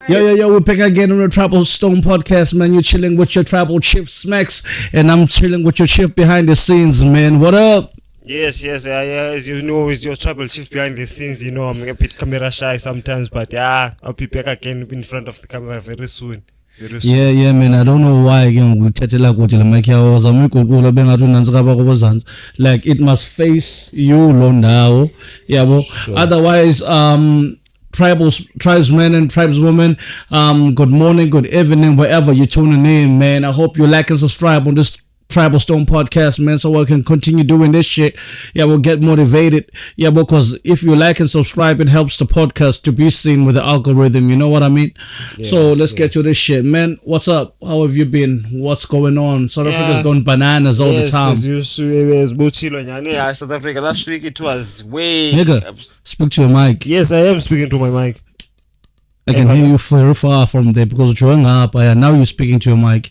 Yo, we're back again on the Tribal Stone podcast, man. You're chilling with your tribal chief Smacks, and I'm chilling with your chief behind the scenes, man. What up? Yes, as you know, it's your tribal chief behind the scenes. You know, I'm a bit camera shy sometimes, but yeah, I'll be back again in front of the camera very soon. Yeah, man. I don't know why again we like like it must face you long now. Yeah, well, sure. Otherwise, tribesmen and tribeswomen, good morning, good evening, wherever you're tuning in, man. I hope you like and subscribe on this Tribal Stone podcast, man, so we can continue doing this shit. Yeah, we'll get motivated. Yeah, because if you like and subscribe, it helps the podcast to be seen with the algorithm. You know what I mean? Yes, so let's get to this shit, man. What's up? How have you been? What's going on? South Africa's going bananas all the time. South Africa. Last week it was way. Nigga, speak to your mic. Yes, I am speaking to my mic. I can hear you very far from there because you're going up. Now you're speaking to your mic.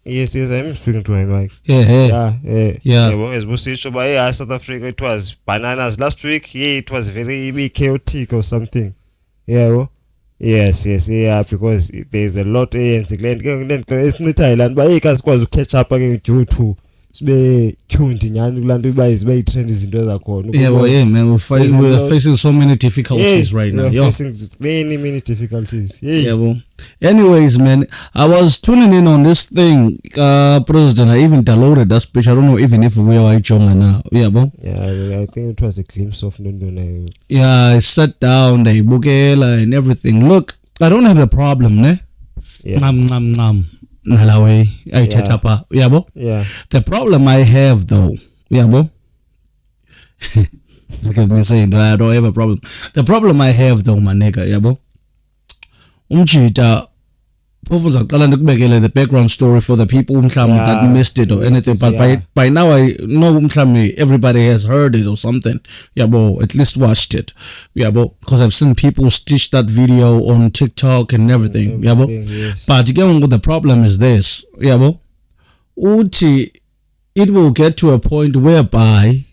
Yes, I'm speaking to my mic. Yeah. South Africa, it was bananas. Last week, it was very chaotic or something. Yes, because there's a lot it's not Thailand, but you can catch up again due to tuned in man, we're facing so many difficulties right now. We're facing many difficulties. Anyways, man, I was tuning in on this thing, President. I even downloaded that speech. I don't know even if we are white now. I think it was a glimpse of London. I sat down, they bukela and everything. Look, I don't have a problem, ne? The problem I have though, look at me saying I don't have a problem. The problem I have though, my nigga, the background story for the people that missed it or anything, but by now I know everybody has heard it or something, at least watched it, because I've seen people stitch that video on TikTok and everything, yes. But again, the problem is this, it will get to a point whereby,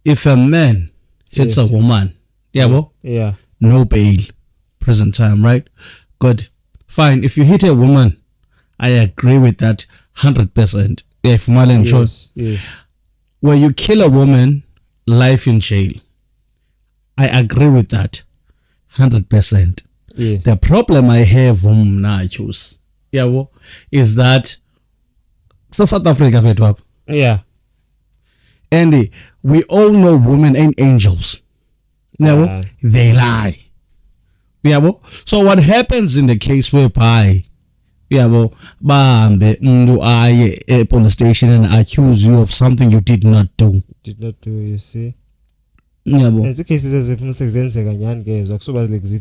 if a man hits a woman, no bail, prison time, right? Good. Fine. If you hit a woman, I agree with that 100%. If yes. Where you kill a woman, life in jail. I agree with that 100%. Yes. The problem I have is that South Africa, and we all know women ain't angels. They lie. So what happens in the case whereby a police station and accuse you of something you did not do, you see? It's cases as if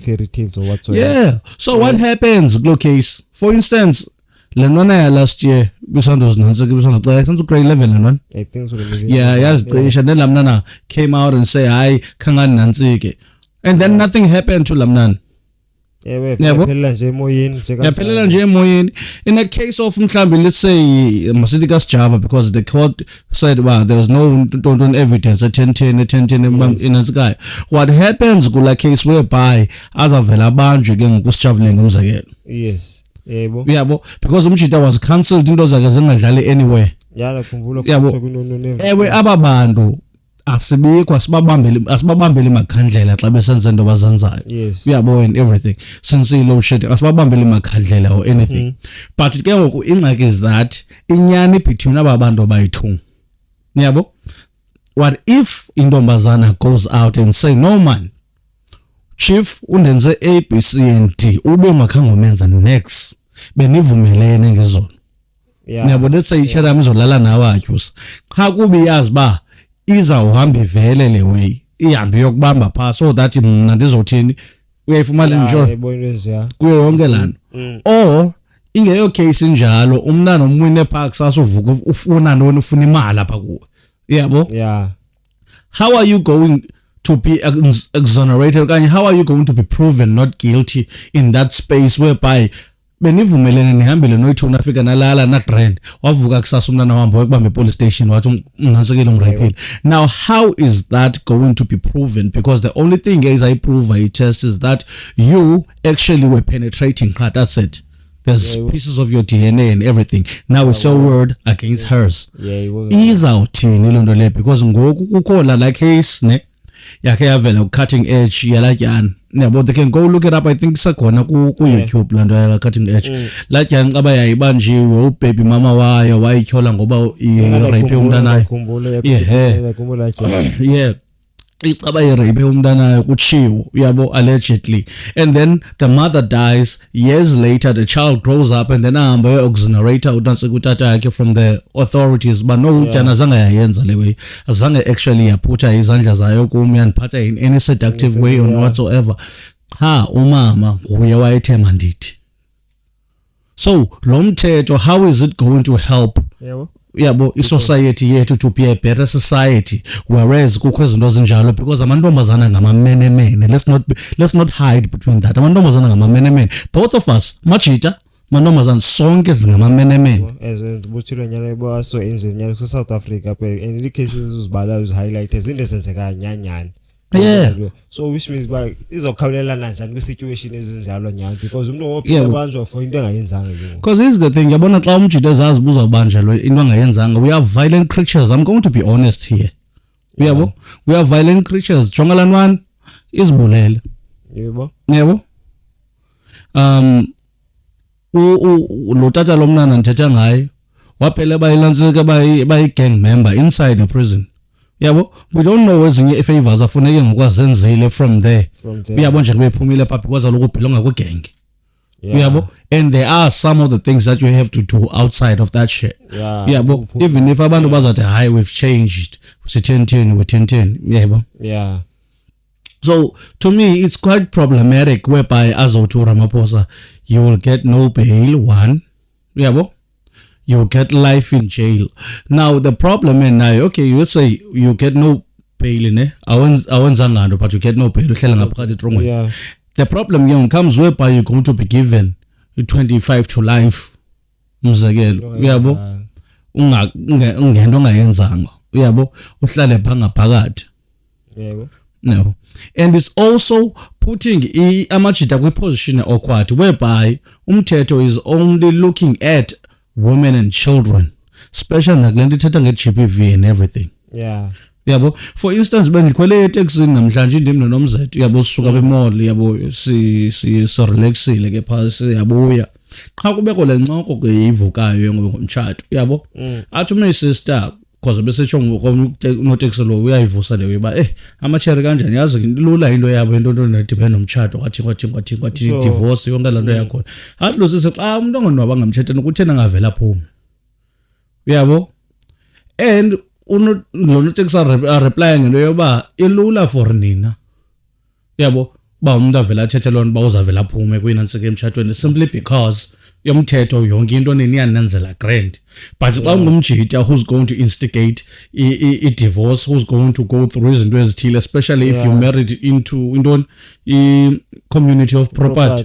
fairy tales or whatsoever. So what happens, case, for instance, last year grade 11 I think so. Lamnana came out and say and then nothing happened to Lamnan. In a case of let's say Masidikas Java, because the court said there was no evidence a 10 in this guy. What happens in case whereby as a Velabanj again was traveling again? Yes. Because Umchita was cancelled in those anywhere. Ababandu asibikho asibabambele makhandlela xa besenza into abazenzayo. And everything since low shit asibabambele makhandlela or anything. But ke ngoku ingxaki is that inyani between ababantu abayi2. What if intombazana goes out and say, no man, chief undenze A, B, C and D ube makhange umenza next benivumelene ngezona. Let's say each other izolala nawe atyusa xa kubi yazi ba izawuhamba ivele le way ihambe yokubamba pha so that mna ndizothini uyayifumana njalo kuyo yonke lana. Or ingeyo case njalo umntana omwine park sasovuka ufuna noni ufuna imali apha kuwe. How are you going to be exonerated? How are you going to be proven not guilty in that space whereby benivumelene nihambile noyithuna afika nalala na grand wavuka kusasa umntana wahamba wayekubamba police station wathi ungansekele umraphile. Now how is that going to be proven? Because the only thing is I prove I test is that you actually were penetrating her. That's it. There's pieces of your DNA and everything. Now it's your word against hers. Izawuthini lo nto le because ngoku kukho la case ne yakhe yavela cutting edge yalatyana. Yabo, they can go look it up. I think sakhona ku YouTube la nto ya cutting edge. Latyana xa bayayibanjiwe ubaby mama wayo wayityhola ngoba irape umntanayo. Yeah. Icaba irape umntanayo kutshiwo yabo allegedly, and then the mother dies. Years later the child grows up and then ahamba exonerate utanse kutata yakhe from the authorities, but no utyana azange yayenza le way, azange actually yaputha izandla zayo kum yaniphatha in any seductive way or whatsoever. Umama nguye wayethe mandithi. So lo mthetho, how is it going to help yabo i-society yethu to be a better society, whereas kukho izinto ezinjalo? Because amantombazana ngamamenemene. Let's not hide between that. Amantombazana ngamamenemene, both of us majita mantombazana sonke zingamamenemene. Buthilo nyana bo so engineer ku South Africa pe in the cases uzibala highlight izinto ezenzeka nyanyana. So which means by izokhawulelana njani kwi situation ezinjalo nyana, because umuntu ophila banjwa for into engayenzanga ke. Because this is the thing, yabona xa umjita ezazibuza ubanjelwe into angayenzanga. We are violent creatures. I'm going to be honest here. Yabo, we are violent creatures. Jonga lanwana izibulele. Yebo. Lo tata lomnana ndithetha ngaye waphela bayilansika bayi gang member inside the prison. Yabo, we don't know ezinye favors afuneke ngokwazenzile from there. Uyabo nje bephumile pha because aloku belonga ku gang. Yabo, and there are some of the things that you have to do outside of that shit. Yabo, even if abantu bazathi hi we've changed, we 10 yabo. So to me it's quite problematic whereby azothi Ramaphosa you will get no bail, one. Yabo, you get life in jail. Now the problem is now, okay, you say you get no bail, but you get no bail. The problem young comes whereby you're going to be given 25 to life. Uyabo, ungento ongayenzanga. Uyabo, uhlale phakathi. No. And it's also putting amajita kwi position awkward whereby umthetho is only looking at women and children, especially nakulento ithetha nge-GBV and everything. Yabo, for instance bendikhwele eteksini namhlanje indim nonomzethu yabo sisuka bemall yabo si relaxile ke phasi yabuya qha kubekho lencoko ke ivukayo ngomtshato yabo athi my sister because besetsho ngonoteksi lo uyayivusa leyo ba amachere kanjani yazi lula into yabo into nedibene nomtshato kwathi divorce yonke lento yakhona athi lo sise xa umuntu ongonwaba ngamtsheteni ukuthena ngavela phuma uyabo. And lo noteksi reply ngento yoba ilula for nina yabo ba umuntu avela athethe lona ba uzavela phume kwinantsike emtshatweni simply because yomthetho yonke into neniyanenzela grand. But xa ungumjita who's going to instigate a divorce, who's going to go through izinto ezithile, especially if you married into community of property,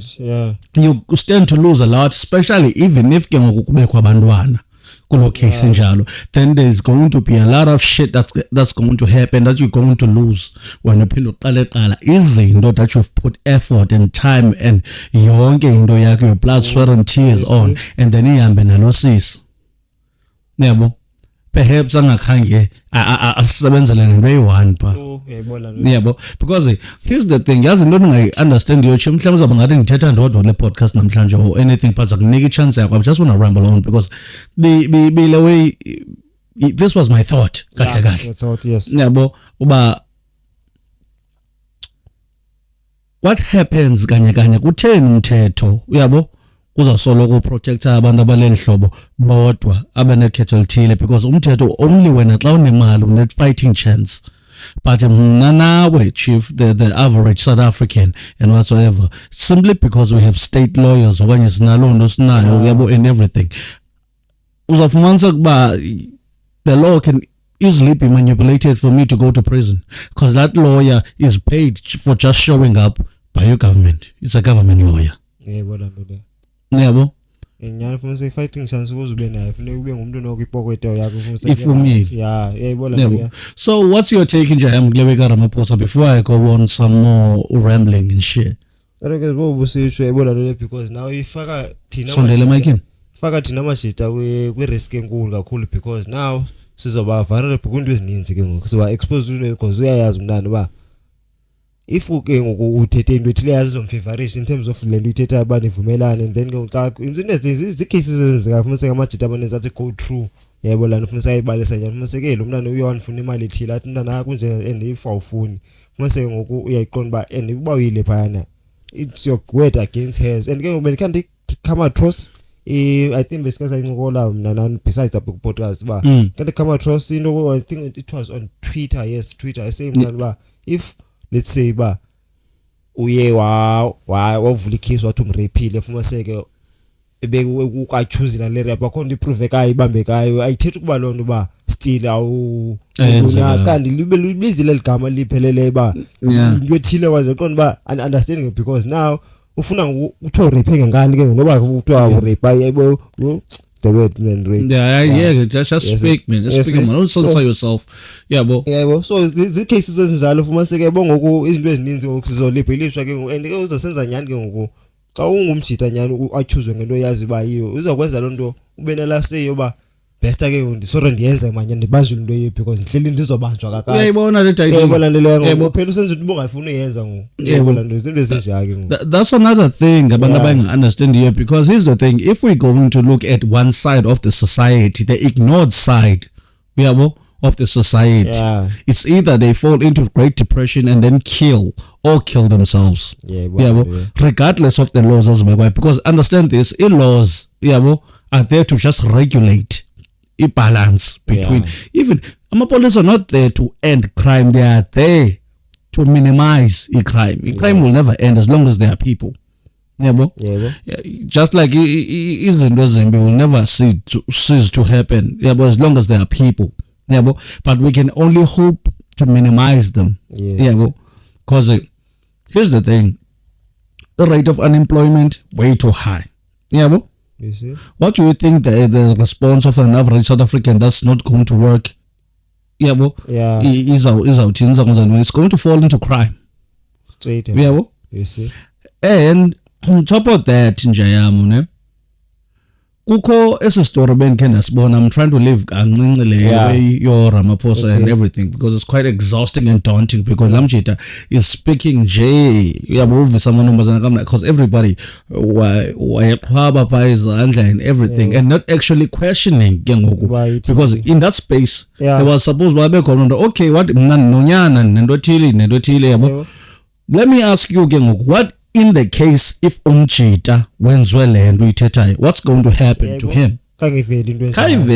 you stand to lose a lot, especially even if ke ngoku kubekho abantwana kulo case njalo, then there's going to be a lot of shit that's going to happen that you're going to lose when uphinda uqala izinto that you've put effort and time and yonke into yakho, your blood, sweat and tears on, and then ihambe nalo sisi. Yabo, perhaps angakhange asebenzele nento eyi-one pha. Yabo, because here's the thing, yazi into ndingayi-understand yotsho mhlawumbe uzawuba ngathi ndithetha ndodwa le podcast namhlanje or anything, but akunika i-chance yakho. I just want to ramble on because the way this was my thought kahle. Yes. Yabo, uba what happens kanye kutheni umthetho uyabo uzasoloko protect abantu abaleli hlobo bodwa abanekhetho lithile, because umthetho only wena xa unemali une fighting chance. But mna nawe chief, the average South African and whatsoever, simply because we have state lawyers okanye sinalo nto sinayo uyabo and everything, uzafumanisa kuba the law can easily be manipulated for me to go to prison because that lawyer is paid for just showing up by your government. It's a government lawyer. Yabo, Nyani fumanise fighting chance uzube nayo funeka ube ngumuntu nokuyipokweta yakho fumanise ifumile yayibona yebo. So what's your take nje kule ka Ramaphosa before I go on some more rambling and shit? Ke bobusisho yayibona lo because now ifaka thina sondele mike faka thina mashita kwi risk enkulu kakhulu because now sizoba vulnerable kunto ezininzi ke ngoku siba exposed because uyayazi umntana ba if uke ngoku uthethe into ethile yazizomfavorize in terms of lento ithetha abani vumelana and then ke xa izinto ezi cases ezenzeka fumanise ngamajita abaninzi athi go through yayibona fumanise ayibalisa njani fumanise ke lo mntana uyawufuna imali ethile athi mntana kunje and if awufuni fumanise ngoku uyayiqonda ba and uba uyile phayana it's your word against hers and ke ngoku can't come across I think besikasa inqokola mna besides up podcast ba can't come across into I think it was on Twitter Twitter saying mntana if let's say ba uye wavula case wathi umrepile fumaseke ebe ukachoose la rap akhona iprove kayi ibambekayo ayithethi kuba lonto ba still awu kanti libizile ligama liphelele ba into ethile wazeqonda ba understanding because now ufuna ukuthiwa rape ngani ke ngoba ukuthiwa rape ayibo the word man rape just speak man just speak man don't censor yourself bo so the cases ezinjalo fumaseke bongoku izinto ezininzi ngokusizoliphelishwa ke and ke uzosenza nyani ke ngoku xa ungumjita nyani achoose ngento yazi ba yiyo uzokwenza lonto ube nala say yoba best ke ndisore ndiyenze manje ndibazwe into yiyo because ihleli ndizobanjwa kakade uyayibona le title uyayibona le ngo phela usenza into bongayifuni uyenza ngo uyayibona into izinto ezinjake ngo that's another thing abantu abanga understand here because here's the thing if we going to look at one side of the society the ignored side uyabo of the society it's either they fall into great depression and then kill themselves regardless of the laws as well because understand this laws are there to just regulate a balance between even police are not there to end crime they are there to minimize crime will never end as long as there are people just like izinto ezimbi will never cease to happen as long as there are people but we can only hope to minimize them because here's the thing the rate of unemployment way too high you see what do you think the response of an average South African that's not going to work is it's going to fall into crime straight you see and on top of that njayamo kukho ese story benkhe nasibona I'm trying to live kancinci le way your Ramaphosa and everything because it's quite exhausting and daunting because lamjita is speaking nje uyabuvisa amantombazana kamna because everybody wayeqhwaba pha izandla and everything and not actually questioning ke ngoku because in that space there was supposed babe khona okay what mna nonyana nento thile yabo let me ask you ke ngoku what in the case if umjita wenzwe lento uyithethayo what's going to happen to him kangiveli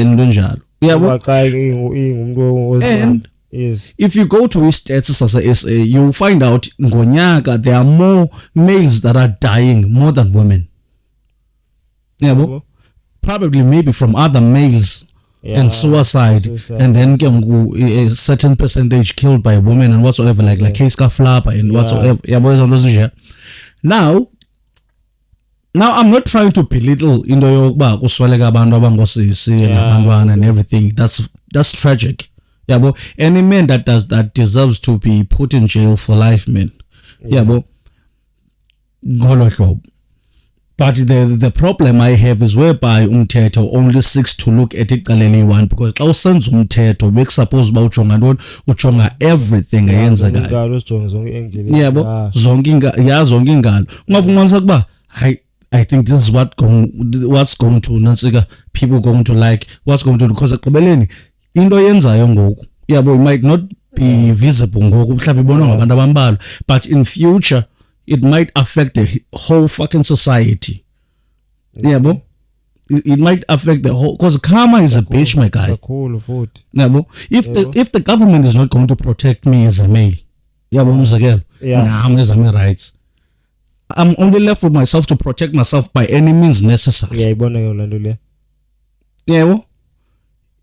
into njalo uyabo xa ingumuntu and if you go to his stats as a SA you find out ngonyaka there are more males that are dying more than women probably maybe from other males and suicide and then a certain percentage killed by women and whatsoever like case ka flapper and whatsoever now I'm not trying to belittle into yokuba kusweleka abantu abangosisi nabantwana and everything that's tragic any man that does that deserves to be put in jail for life man ngolo hlobo but the problem I have is whereby umthetho only seeks to look at icaleni one because xa usenza umthetho bekusuppose ba ujonga everything eyenzekayo zonke ingalo ungafunganisa kuba I think this is what's going to nansika people going to like what's going to because ekugqibeleni into yenzayo ngoku it might not be visible ngoku mhlawumbe ibonwa ngabantu abambalwa but in future it might affect the whole fucking society it might affect the whole because karma is a bitch my guy if the government is not going to protect me as a male umzekelo nami ezami rights I'm only left with myself to protect myself by any means necessary uyayibona ke lento le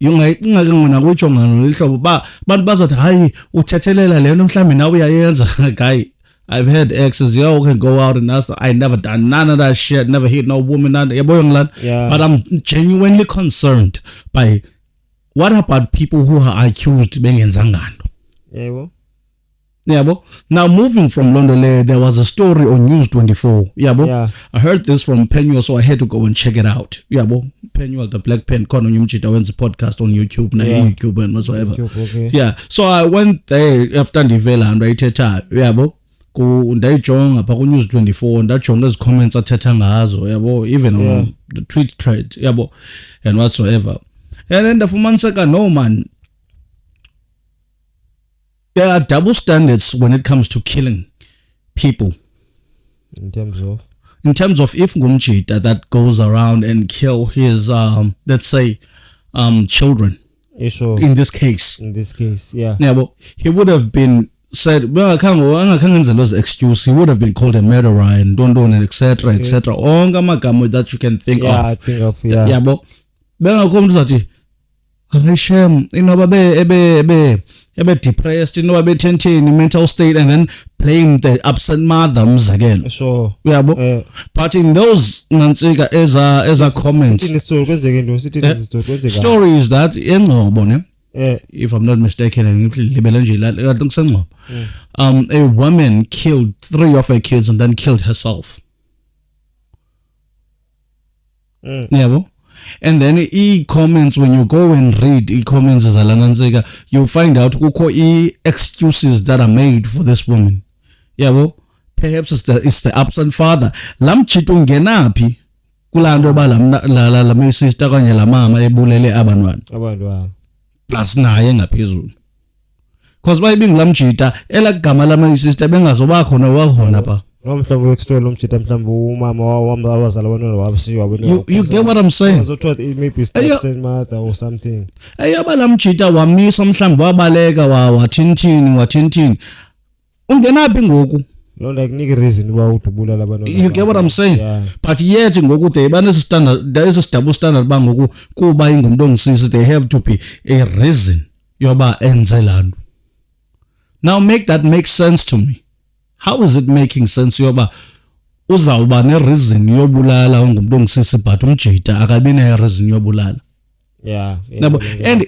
yongayicinga ke ngona kujonga lihlobo ba bantu bazothi hayi uthethelela lento mhlambi nawe uyayenza guy I've had exes, yo, can go out and ask. I never done none of that shit. Never hit no woman. Yeah. But I'm genuinely concerned by what about people who are accused being in Zangano. Yeah, now moving from London, there was a story on News 24. Yeah, I heard this from Penuel, so I had to go and check it out. Yeah, Penuel, the Black Pen, Kono Nyumchita, went the podcast on YouTube, YouTube and whatsoever. Okay. Yeah, so I went there after the vela and right at ndayijonga pha ku News 24 ndajonga ezi comments athetha ngazo yabo, even on the tweet thread yabo and whatsoever, and then ndafumaniseka no man, there are double standards when it comes to killing people. In terms of if ngumjita that goes around and kill his let's say children. In this case, yeah, but he would have been said, well, I can't excuse. He would have been called a murderer and don't etc. Onga magamo that you can think of. I think of. Yeah, but benga come to that. Shame, depressed, in mental state, and then playing the absent mothers again. But in those as a comment, story is that if I'm not mistaken, a woman killed 3 of her kids and then killed herself. And then comments, when you go and read comments, you find out excuses that are made for this woman. Perhaps it's the absent father. Lam chitung genapi kulando ba la sister kanye la mama ebulele abantwana. Plus naye ngaphezulu. Because by being lamchita elagama lama sister bengazoba khona wakhona pa. You get what I'm saying? Maybe stepson mother or something. Lamchita wamisa mhlambi wabaleka wathinthini. Ungenapi ngoku? You get what I'm saying? Yeah. But yet ngoku there is a double standard bangoku kuba ingumntu ongisisi, they have to be a reason yoba enze lanto. Now make that make sense to me. How is it making sense yoba uzawuba ne reason yobulala ungumntu ongisisi but umjita akabi ne reason yobulala? And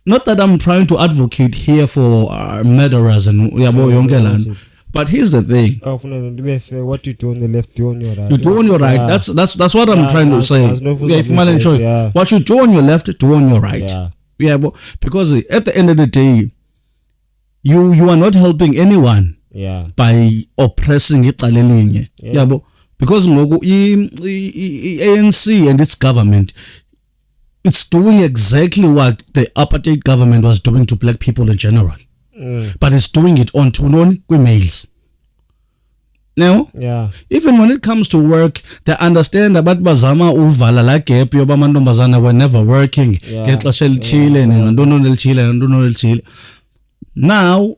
not that I'm trying to advocate here for murderers and yonke lanto. But here's the thing. What you do on the left, do on your right. You do on your right. That's what I'm trying to say. What you do on your left, do on your right. But because at the end of the day, you are not helping anyone by oppressing it. Because ANC and its government, it's doing exactly what the apartheid government was doing to black people in general. But it's doing it on males. Now, even when it comes to work, they understand about bazama uvala la gap yoba mantombazana were never working. Now,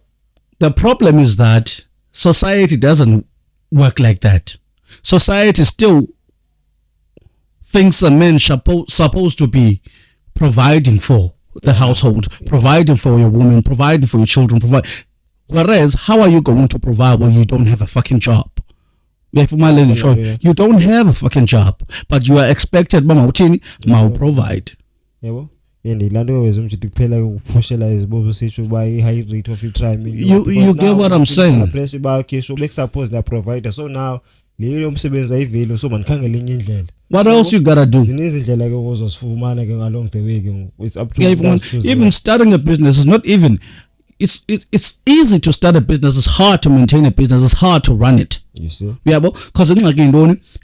the problem is that society doesn't work like that. Society still thinks a man supposed to be providing for the household, providing for your woman, providing for your children, whereas how are you going to provide when you don't have a fucking job? You don't have a fucking job, but you are expected to provide. You get what I'm saying? So now what else you gotta do? It's up to even starting a business is not even. It's easy to start a business. It's hard to maintain a business. It's hard to run it. You see? Because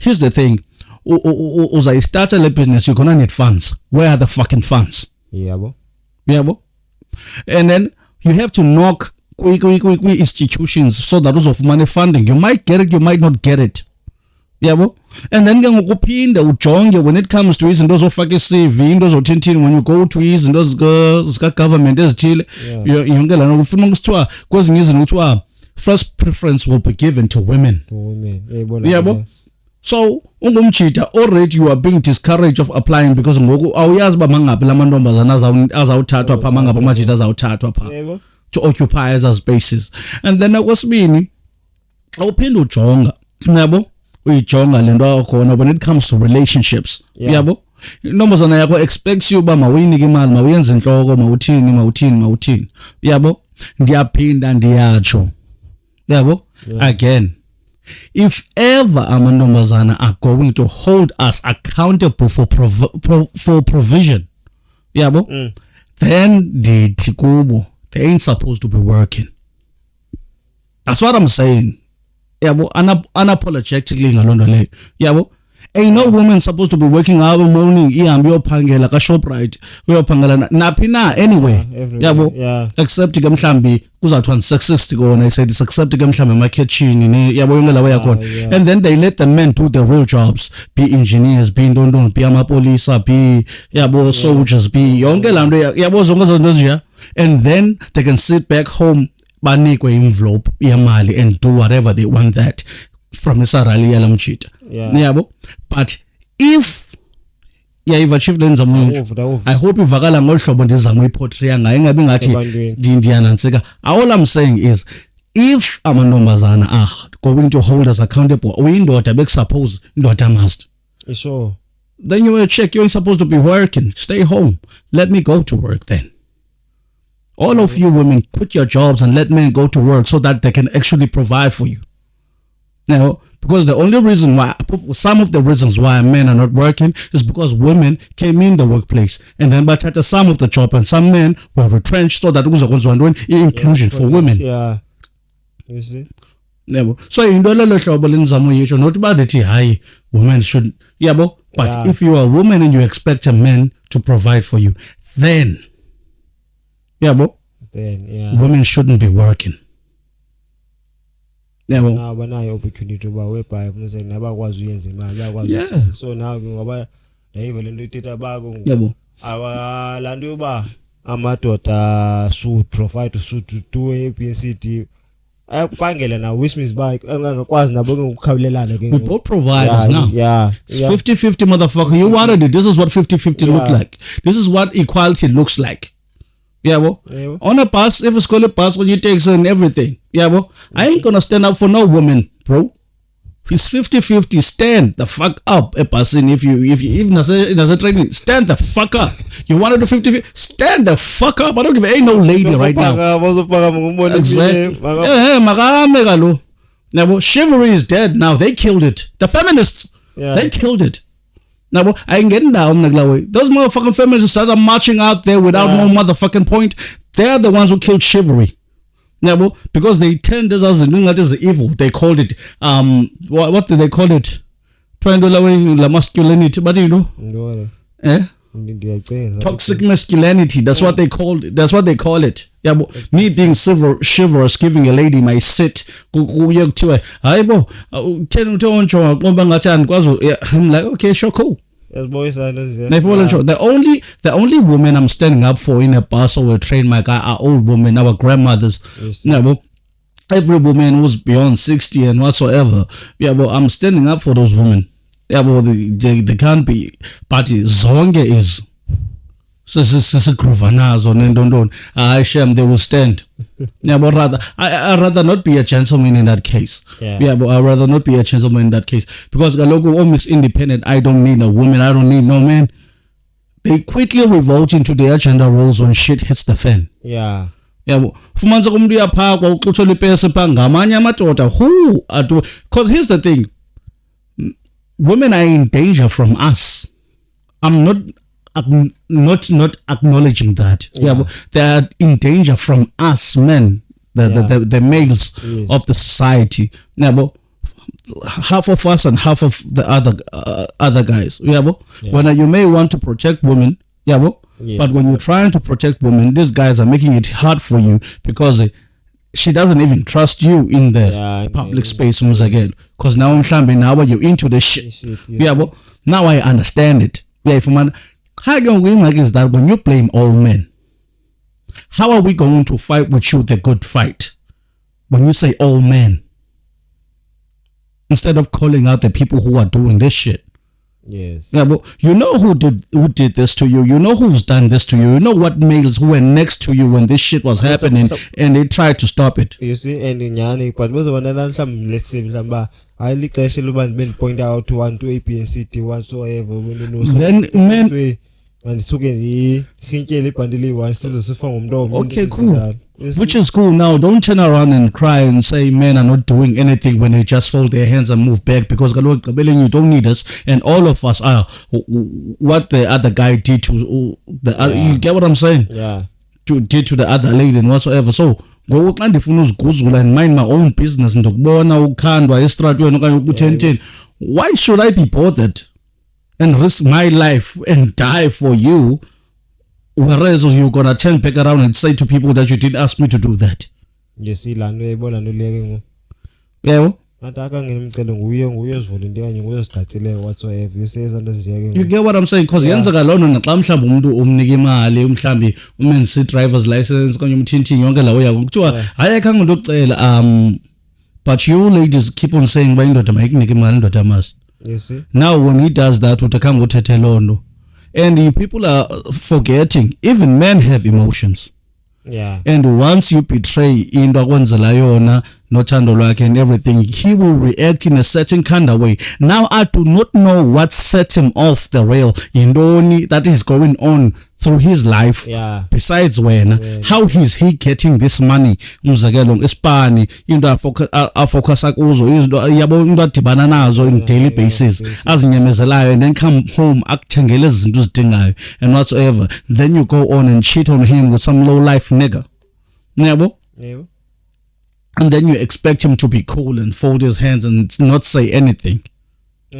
here's the thing. You start a business, you're gonna need funds. Where are the fucking funds? And then you have to knock institutions so that those of money funding, you might get it, you might not get it. And then when it comes to izinto zofaka CV, into zothintini, when you go to izinto zika government ezithile, yonke lana ufuna ukusithiwa kwezinye izinto kuthiwa first preference will be given to women. So ungumjita already you are being discouraged of applying because ngoku awuyazi ba mangaphi lamantombazana azawuthathwa pha mangaphi amajita azawuthathwa pha to occupy as spaces. And then okwesibini, awuphinde ujonga yabo uyijonga lento yakhona when it comes to relationships yabo intombazana yakho expects you uba mawuyinike imali mawuyenze inhloko mawuthini yabo ndiyaphinda ndiyatsho yabo again if ever amantombazana are going to hold us accountable for provision yabo then ndithi kubo they ain't supposed to be working. That's what I'm saying. Yabo unapologetically ngalonto leyo yabo ain't no woman supposed to be working out morning ihambe uyophangela ka Shoprite uyophangela naphi na anyway yabo except ke mhlambi kuzathiwa sexist kona I said except ke mhlambi ema kitchen ne yabo yonke lawo yakhona and then they let the men do the real jobs be engineers be ndondon be amapolisa be yabo soldiers be yonke lanto yabo zonke zonke nje and then they can sit back home banikwe envelope yemali and do whatever they want that from isarali yalamchita yabo but if yayiva chief lenzamu I hope ivakala ngolhlobo ndizama iportray ngayo ingabe ngathi ndiyanansika all I'm saying is if amantombazana are going to hold us accountable uyindoda bekusuppose indoda must sure then you will check you're supposed to be working stay home let me go to work then. All of you women quit your jobs and let men go to work so that they can actually provide for you. Now, because the only reason why, some of the reasons why men are not working is because women came in the workplace and then but at some of the job and some men were retrenched so that was inclusion for women. Yeah. You see? Never. So in the not about it high women should but if you are a woman and you expect a man to provide for you, then women shouldn't be working. Now banayo opportunity ba whereby mse nabakwazi uyenza imali bakwazi so now ngoba level into ithetha bako awalanto yoba amadoda should provide should do ABCD ayakubangela now which means ba angakwazi nabo ukukhawulelana ke we both providers now it's 50-50 motherfucker you wanted it this is what 50-50 look like this is what equality looks like. On a bus, if it's called a bus, when you take and everything, I ain't gonna stand up for no woman, bro. If it's 50-50, stand the fuck up, a person. If you even as a training, stand the fuck up. You want to do 50-50, stand the fuck up. I don't give ain't no lady right now. Exactly. Chivalry is dead now. They killed it. The feminists, they killed it. Now, I ain't getting down like way. Those motherfucking feminists that are marching out there without no motherfucking point, they're the ones who killed chivalry. Now, because they turned this as evil. They called it what did they call it? Trying to la masculinity, but you know, toxic masculinity. That's what they called it. That's what they call it. Me being chivalrous, giving a lady my sit. I'm like, okay, sure, cool. The only women I'm standing up for in a bus or a train, my guy, are old women, our grandmothers. Every woman who's beyond 60 and whatsoever. I'm standing up for those women. They can't be. But zonge is. They will stand. But I'd rather not be a gentleman in that case. But I'd rather not be a gentleman in that case. Because Galogo almost independent. I don't need a woman. I don't need no man. They quickly revolt into their gender roles when shit hits the fan. Because here's the thing. Women are in danger from us. I'm not acknowledging that. They are in danger from us men, the males of the society. Half of us and half of the other guys. When you may want to protect women, but when you're trying to protect women, these guys are making it hard for you because she doesn't even trust you in the public space once again. Because now you're into the shit. Now I understand it. How can we like is that when you blame all men, how are we going to fight with you the good fight? When you say all men, instead of calling out the people who are doing this shit. Yes. Yeah, but you know who did this to you. You know who's done this to you. You know what males who were next to you when this shit was happening, and they tried to stop it. You see, and nyani, but most of them, let's say, I like to say, point out to 1 to A, B, and C, T, whatsoever. Then, man, and it's okay. Okay, cool. Which is cool. Now, don't turn around and cry and say men are not doing anything when they just fold their hands and move back, because you don't need us, and all of us are what the other guy did to the other. You get what I'm saying? Yeah. Did to the other lady and whatsoever. So go and mind my own business. Why should I be bothered and risk my life and die for you, whereas you're gonna turn back around and say to people that you didn't ask me to do that? You see, yeah. You get what I'm saying? Because yenzeka lona naxa mhlawumbe umuntu umnika imali mhlawumbe umenzi driver's license kanye umthinthi yonke lawo yakho kuthiwa hayi akhange umuntu ocela but you ladies keep on saying ba indoda mayikunike imali indoda must. You see? Now when he does that utakhange uthethe londo, and people are forgetting even men have emotions. Yeah. And once you betray into akwenzela yona nothando lwakhe and everything, he will react in a certain kind of way. Now I do not know what set him off the rail in that is going on through his life. Yeah. Besides when how is he getting this money? Umzekelo ngesipani into afocus kuzo izinto yabo into adibana nazo in daily basis azinyamezelayo, and then come home akuthengele izinto uzidingayo and whatsoever, then you go on and cheat on him with some low life nigga. Yabo? Yeah. And then you expect him to be cool and fold his hands and not say anything.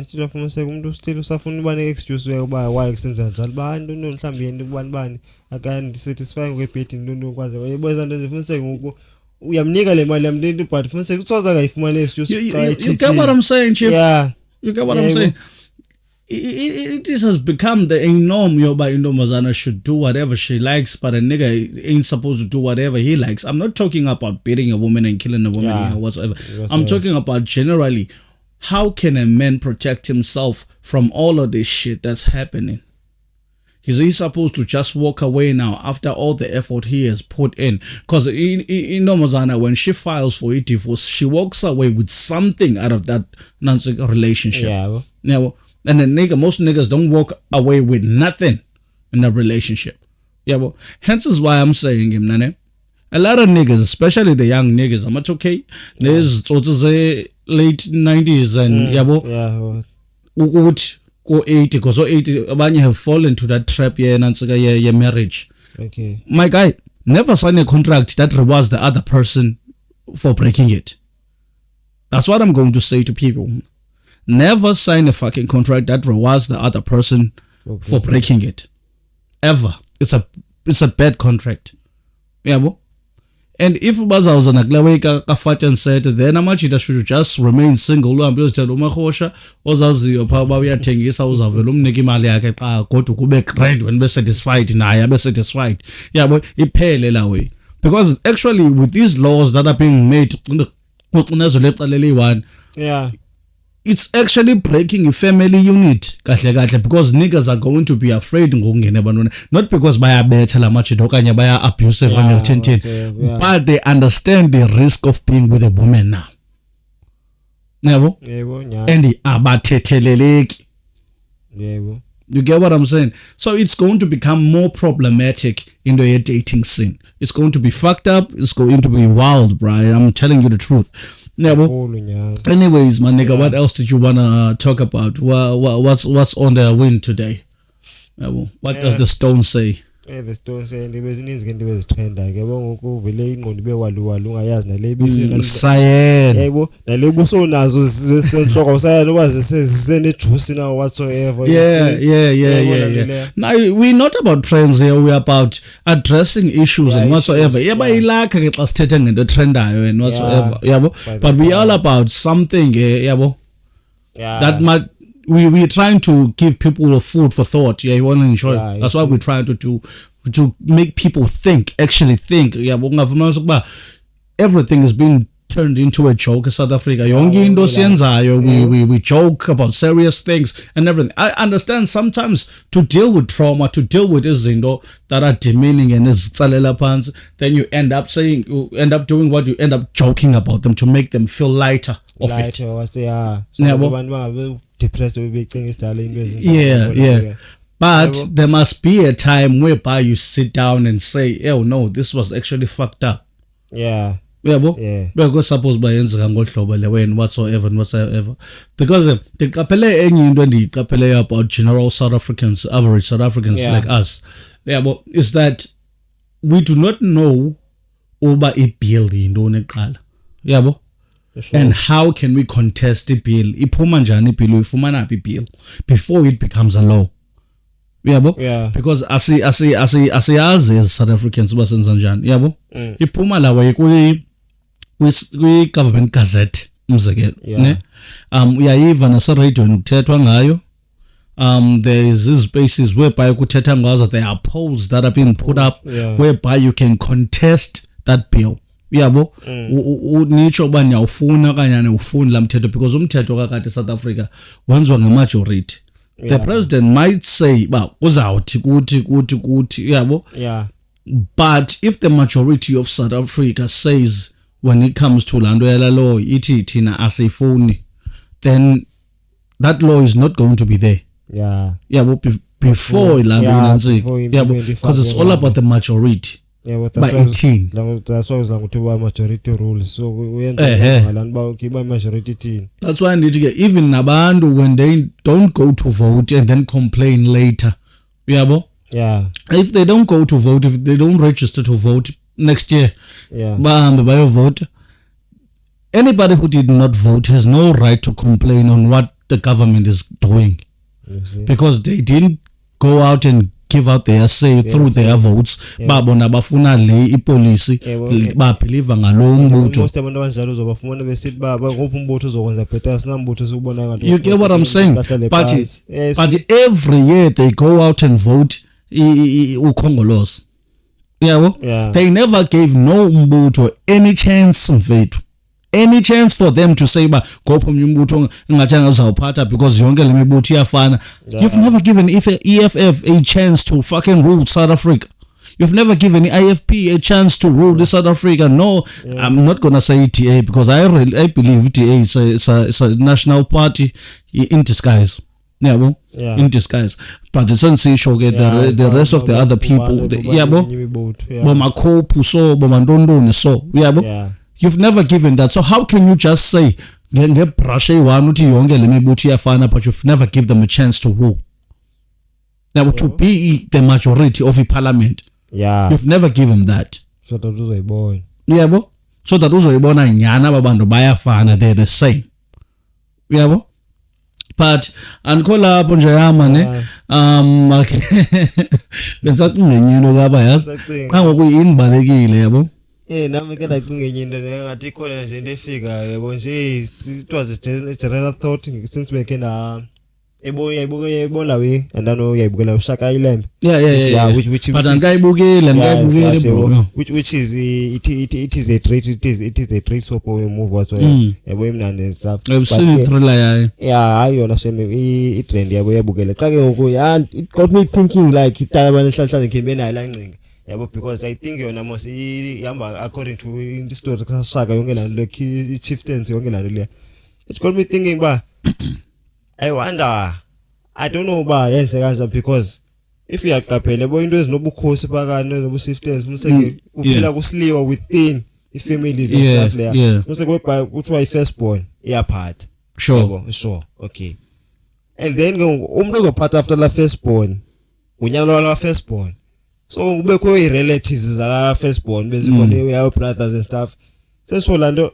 Still from umuntu still usafuna ubane excuse why kusenza njalo bantu mhlawumbe yena ubani akani satisfy ngebhethi into kwaze wayebuza into ezifuna ngoku uyamnika le mali yamntu but futhi kuthoza akayifumana excuse. You get what I'm saying, Chief? Yeah. You get what I'm saying? It has become the norm. Mazana should do whatever she likes, but a nigga ain't supposed to do whatever he likes. I'm not talking about beating a woman and killing a woman or whatsoever. I'm talking about generally, how can a man protect himself from all of this shit that's happening? Is he supposed to just walk away now after all the effort he has put in? Because Mazana, when she files for a divorce, she walks away with something out of that relationship. Yeah. And most niggas don't walk away with nothing in a relationship. Yeah, well, hence is why I'm saying him, Nane. A lot of niggas, especially the young niggas, I'm not okay. There's late 90s and go 80, because 80 abanye have fallen to that trap your marriage. Okay. My guy, never sign a contract that rewards the other person for breaking it. That's what I'm going to say to people. Never sign a fucking contract that rewards the other person for breaking it. Ever. It's a bad contract. Yeah, bo? And if bazawuza nakulaweka kafat and said, then amachita should just remain single. Uhambe uzithatha uMakhosha ozaziyo pha bayathengisa uzavela umnika imali yakhe xa kodwa kube grand when be satisfied naye abe satisfied. Yeah, boy, iphele la way. Because actually with these laws that are being made, yeah, it's actually breaking a family unit because niggas are going to be afraid not because bayabetha la machito okanye baya abusive but they understand the risk of being with a woman now. Yebo? And abathetheleleki. Yebo. You get what I'm saying? So it's going to become more problematic in the dating scene. It's going to be fucked up. It's going to be wild, bro. I'm telling you the truth. Yeah, well, anyways, my nigga, what else did you wanna talk about? What's on the wind today? Yeah, well, what does the stone say? The stone say ndibe zininzi ke ndibe zithenda ke bonke uvele ingqondo ibe waluwalu ungayazi nalebisi sayena yebo nalebu so nazo zisenhloko sayena ukwazi sesisene juice now whatsoever. Yeah. Now we're not about trends here, we're about addressing issues and whatsoever. Yeba ilakha ke xa sithethe ngento trendayo and whatsoever. Yabo, but we all about something yabo. Yeah. That might we're trying to give people a food for thought. Yeah, you want to enjoy. Yeah, that's what we're trying to do, to make people think, actually think. Yeah, everything is being turned into a joke in South Africa. Yonke into siyenzayo, we joke about serious things and everything. I understand sometimes to deal with trauma, to deal with izinto that are demeaning and izitsalela phansi, then you end up doing what you end up joking about them to make them feel lighter of it. Depressed. Yeah. But there must be a time whereby you sit down and say, oh no, this was actually fucked up. Yeah. Because suppose bayenzeka ngohlobo lewe and whatsoever. Because the kapele enye into endiyiqapheleyo about general South Africans, average South Africans like us, is that we do not know uba i-bill yintoni eqala. Yabo? And how can we contest i-bill? Iphuma njani i-bill? Uyifumana phi i-bill before it becomes a law? Yabo? Because asiyazi as South Africans basenza njani. Yabo? Iphuma lawa kwi-government gazette umzekelo, ne? Uyayiva naseradiweni kuthethwa ngayo. There is these spaces whereby kuthetha ngazo, there are polls that have been put up whereby you can contest that bill. Yabo? Nitsho uba niyawufuna okanye awufuni la mthetho, because umthetho kakade South Africa wenziwa nge-majority. The president might say, uzawuthi kuthi, yabo? But if the majority of South Africa says, when it comes to lando yala law, iti thina asifuni, then that law is not going to be there. Yabo? Before lando inanzika. Yabo? Because it's all about the majority. But by 18. That's why it's like majority rules. So we end up majority team. That's why I need to get even Nabandu when they don't go to vote and then complain later. Yabo? If they don't go to vote, if they don't register to vote next year, by vote, anybody who did not vote has no right to complain on what the government is doing, because they didn't go out and give out their say through their votes. Babona bafuna le ipolicy babelieve ngalo mbutho. You get what I'm saying? But every year they go out and vote ukhongolos. They never gave no mbutho any chance mfethu. Any chance for them to say go from umbutho ngathanga uzawuphatha because yonke le mibutho iyafana. You've never given EFF a chance to fucking rule South Africa. You've never given IFP a chance to rule the South Africa. No, I'm not gonna say ETA because I believe ETA is a national party in disguise. In disguise. But it's unsure the rest of the other people. You've never given that. So how can you just say but you've never given them a chance to rule? Now to be the majority of the parliament. You've never given that. So that was a boy. So that was a boy they're the same. But andikhola apho nje yama ne bensacinga ngenye into kaba yazi xa ngokuyinibalekile yabo. Nami ke ndacinga enye into ngathi ikhona nje into efika yabo nje it was a general thought since we can uyayibona we andano uyayibukela uShaka iLembe. Which but andikayibukile bro, which is it is a great soap movie whatsoever yabo imnandi and stuff. I've seen it thriller ayona shame itrend yabo yabukela xa ke ngoku it got me thinking like itaba lehlahlane ngimbe nayo lancinga yabo, because I think yona mos ihamba according to the story kaShaka yonke la nto chieftains yonke la nto le. It got me thinking I wonder, I don't know yenze kanjani, because if uyaqaphela into ezinobukhosi phakathi nobuchieftains umseke kuphela kusliwa within ifamilies and stuff there. Umseke kuthiwa ifirstborn iyaphatha. Sure. Okay. And then umuntu ozophatha after la firstborn unyalo la firstborn. So ubekho i-relatives zala firstborn bezikhona your brothers and stuff. So lando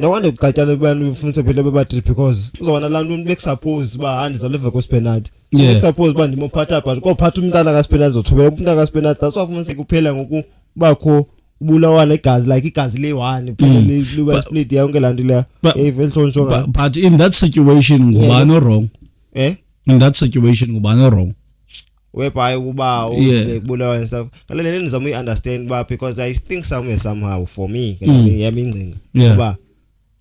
no wonder ukukhatyana abantu ufunisa phela bebatri, because uzobona la muntu bekusuppose andizaleve koSpenad. So suppose ndimophatha but kophatha umntana kaSpenad zothobela umntana kaSpenad. That's why ufunisa kuphela ngoku bakho ubulawana igazi like igazi le1 phela le split yonke lanto le evelhlontsho. But in that situation ngubani wrong? In that situation ngubani wrong? Whereby ubulawa and stuff. Ngalele ndizama understand because I think somehow for me ngiyamingcinga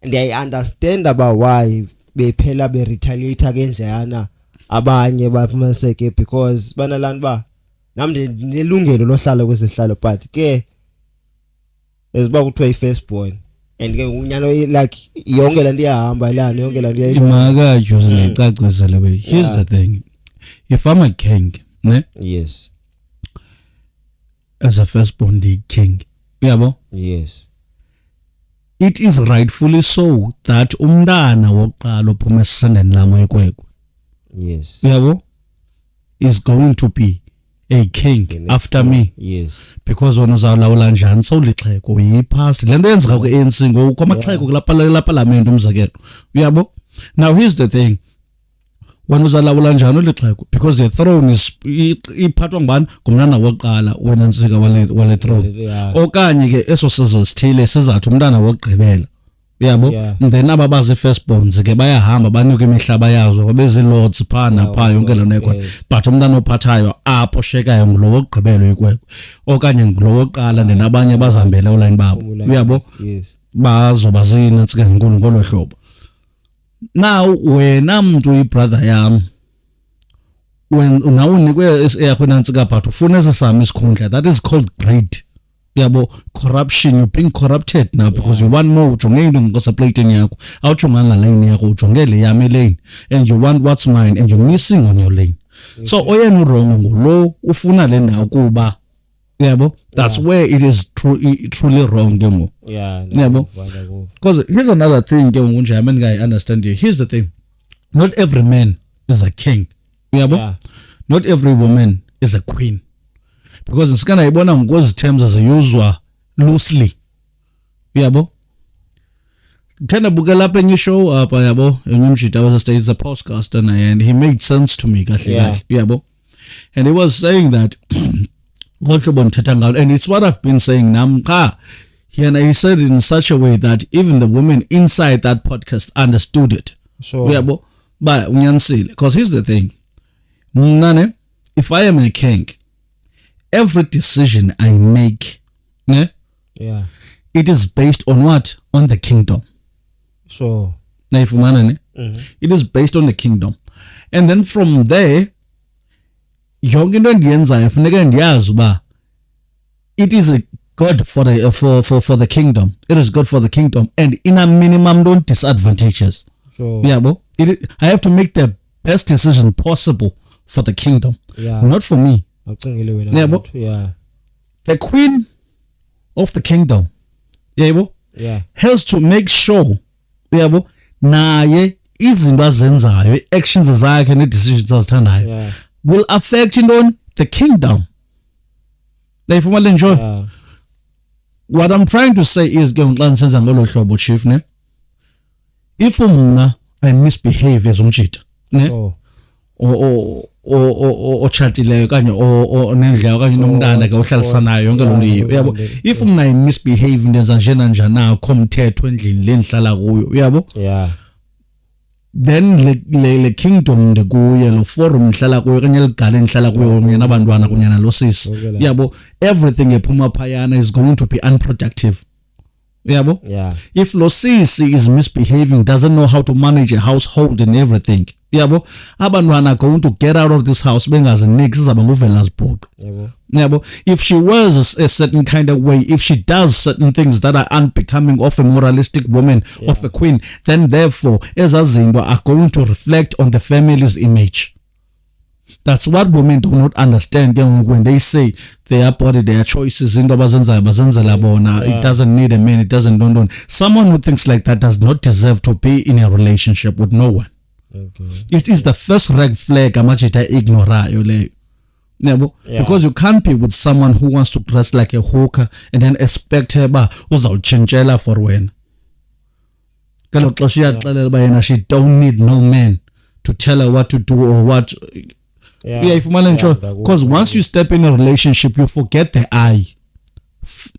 and I understand about why bephela be retaliate kanjana abanye bafumaniseke because banalani ba namde nelungelo lohlala kwesihlalo but ke esiba kuthiwa i-first born and ke unyana like yonke lanto iyahamba lana yonke lanto imakajo sinecacisele we here's the thing, if I'm a king ne yes as a firstborn the king uyabo yes it is rightfully so that umntana wokuqala ophuma esisendeni lamo ekwekwe yes uyabo is going to be a king after me, yes because wena uzalawula njani sowulixheko uyiphasi lento yenzeka ku-ANC ngoku amaxheko kulapha parliament umzekelo uyabo. Now here's the thing, wena uzalawula njani ulixheko because the throne is iphathwa ngubani ngumntana wokuqala wena ntsika wale throne okanye ke eso sizwe sithile sizathu umntana wokugqibela uyabo then aba bazi firstborns ke bayahamba banuke imihlaba yazo bezilords phana pha yonke lo nekho but umntana ophathayo apho shekayo ngulo wokugqibela ikwekwe okanye ngulo wokuqala nenabanye bazihambele online babo uyabo bazoba zinantsika enkulu ngolo hlobo. Now wena muntu ibrother yami when now unikwe yakho nantsika but ufuna esesami isikhundla, that is called greed yabo, corruption. You're being corrupted now because you want more ujonge into ngosaplateni yakho awujonganga lane yakho ujongele yami lane and you want what's mine and you're missing on your lane. So oyena wrong ngulo ufuna le ndawo kuba yabo, that's where it is truly wrong ke ngo yabo. Because here's another thing ke ngunje yami I understand you. Here's the thing, not every man is a king yabo, not every woman is a queen. Because nsikana ibona ngozi terms aziyuzwa loosely yabo. Kana bukela lapha enye show apha yabo enyumshita was a podcaster and he made sense to me kahle yabo, and he was saying that and it's what I've been saying namka, and he said it in such a way that even the women inside that podcast understood it. So yabo, but unyanisile, because here's the thing, mnane, if I am a king, every decision I make, it is based on what? On the kingdom. So, it is based on the kingdom. And then from there, it is a good for the kingdom. It is good for the kingdom. And in a minimum, don't disadvantages. So, I have to make the best decision possible for the kingdom, not for me. The queen of the kingdom has to make sure naye izinto azenzayo actions zakhe ne decisions azithandayo will affect the kingdom. What I'm trying to say is ke nxa nisenza ngolo hlobo chief ne, if mna I misbehave as umjita ne ochatileyo kanye onendlela okanye nomntana ke ohlalisanayo yonke lo nto uyabo, if mna I misbehave ndenza njena njana akho mthetho endlini le ndihlala kuyo uyabo, then le kingdom ndikuye lo forum ndihlala kuyo kanye ligale ndihlala kuyo kunye nabantwana kunye nalo sisi uyabo, everything ephuma phayana is going to be unproductive uyabo. If lo sisi is misbehaving, doesn't know how to manage a household and everything yabo, abantwana are going to get out of this house bengaziniki sizaba nguvela zibhuqa yabo. If she was a certain kind of way, if she does certain things that are unbecoming of a moralistic woman, of a queen, then therefore ezazinto are going to reflect on the family's image. That's what women do not understand when they say their body, their choices, it doesn't need a man, it doesn't don't. Someone who thinks like that does not deserve to be in a relationship with no one. It is the first red flag amachita ignorayo le. Because you can't be with someone who wants to dress like a hooker and then expect her uzawutshintshela for when. She don't need no man to tell her what to do or what. Because once you step in a relationship, you forget the I.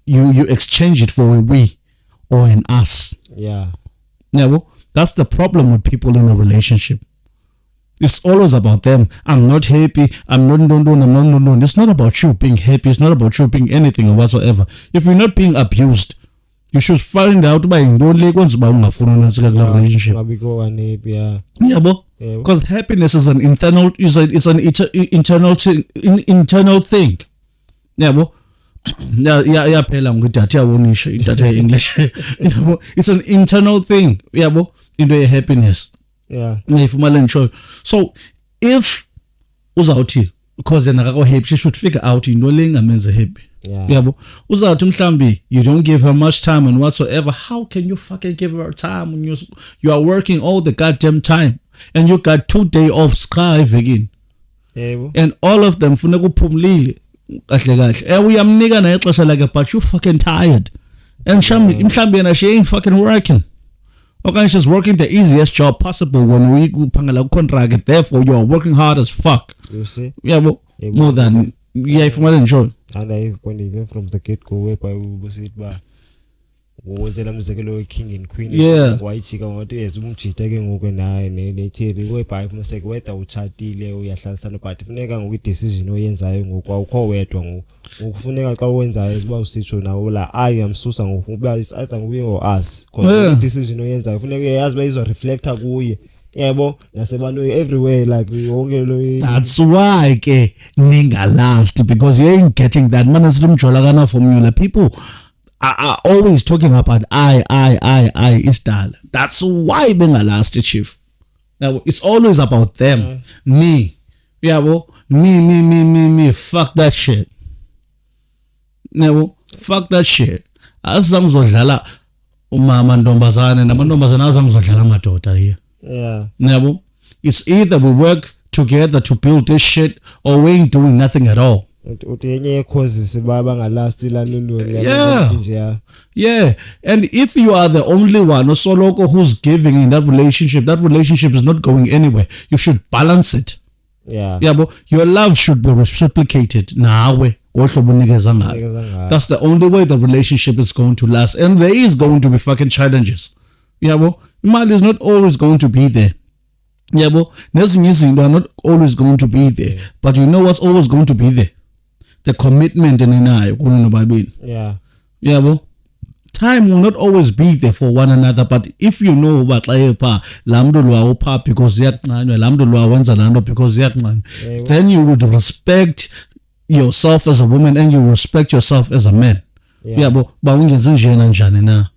You exchange it for a we or an us. That's the problem with people in a relationship. It's always about them. I'm not happy. I'm not. It's not about you being happy. It's not about you being anything or whatsoever. If you're not being abused, You should find out uba yintoni le kwenza uba ungafuni unantsika kula relationship. Ngabikho happy Yabo? Because happiness is an internal internal thing. Yabo? Yaphela ngidathi yawonisha idatha English. Yabo? It's an internal thing. Yabo? Into ye happiness. Yeah. Ngifumana ngisho. So if uzawuthi because yena akakho happy, she should figure out into le ngamenze happy. Yabo? Uzawuthi mhlambi you don't give her much time and whatsoever. How can you fucking give her time when you are working all the goddamn time and you got 2 days off sky again? Yebo. And all of them funeka uphumlile kahle kahle. Uyamnika na ixesha lakhe but you fucking tired. And mhlambi yena she ain't fucking working. Okay, she's working the easiest job possible when we phangela contract. Therefore, you're working hard as fuck. You see? Yeah, but more than if I enjoy. And when even from the get go whereby we was it ba wenzela umzekelo king and queen wayijika ngokuthi ezumjita ke ngoku naye netheri whereby mase whether uchatile uyahlalisana but funeka ngoku decision oyenzayo ngoku awukho wedwa ngoku kufuneka xa wenzayo uba usitsho nawo la ayamsusa ngoku uba either nguye or us because decision oyenzayo funeka yazi ba izo reflector kuye. Yebo nasebantu everywhere like yonke lo. That's why ke ninga last because you ain't getting that man asitumjola kana formula. People are always talking about I isdala. That's why benga last chief. Now it's always about them. Me. Yabo me fuck that shit. Yabo fuck that shit. Asizamzodlala umama ntombazane namantombazane azamzodlala amadoda here. Yeah. Never. It's either we work together to build this shit or we ain't doing nothing at all. Yeah. Yeah. And if you are the only one also local who's giving in that relationship is not going anywhere. You should balance it. Yeah. Yeah, but your love should be reciprocated. That's the only way the relationship is going to last. And there is going to be fucking challenges. Yeah, well, money is not always going to be there. Yeah, well, nezinye izinto are not always going to be there. But you know what's always going to be there? The commitment eninayo kuno nobabili. Yeah. Yeah, well, time will not always be there for one another. But if you know uba xa epha laa mntu lwa upha because iyakuncanywa, laa mntu lwa wenza laa nto because iyakuncanywa, then you would respect yourself as a woman and you respect yourself as a man. Yeah, but ungenzi njena njani na.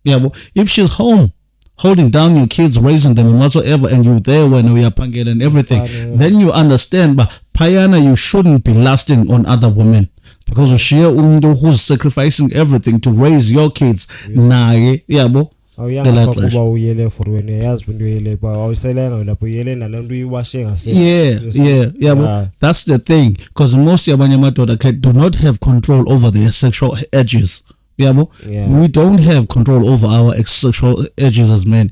Yeah, but if she's home, holding down your kids, raising them and whatsoever, and you're there when we are panging and everything, then you understand, but Payana, you shouldn't be lasting on other women. Because she who's sacrificing everything to raise your kids. Nah, yeah, bo. Yeah. That's the thing. Because most Yabanyamato do not have control over their sexual edges. Yeah. We don't have control over our sexual edges as men.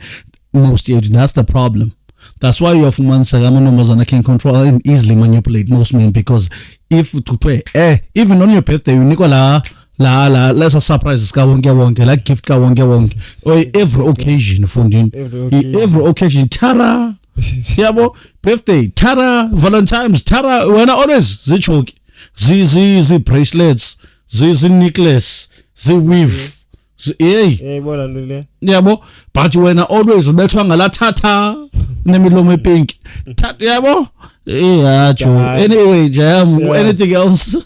That's the problem. That's why your woman can control and easily manipulate most men, because if even on your birthday you Nicola let's a surprise like gift or every occasion every occasion tara yabo birthday tara Valentine's tara when always zichoki zi bracelets zi necklace zi weave yabo but when always ubethwa ngalathatha nemilomo pink yabo anyway jam anything else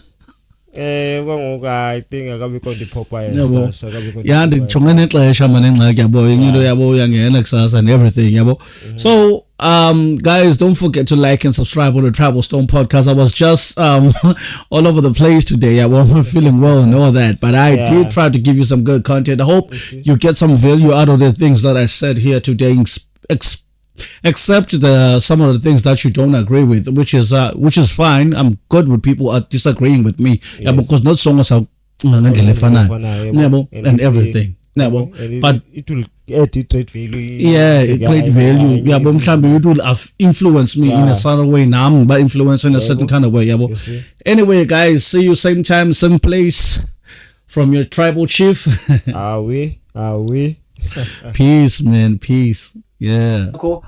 I think akabikho ndiphopa yeah ndijonge nexesha manje ngxaki yabo into yabo uyangena kusasa and everything yabo. So guys, don't forget to like and subscribe on the Travel Stone podcast. I was just all over the place today. I wasn't feeling well and all that, but I did try to give you some good content. I hope you get some value out of the things that I said here today, except some of the things that you don't agree with, which is fine. I'm good with people disagreeing with me, because not so much and everything. But it will add great value. Great value. It will influence me in a certain way. Now I'm by influence in a certain kind of way. Anyway, guys, see you same time, same place. From your tribal chief. Are we? Peace, man. Peace. Yeah. Cool.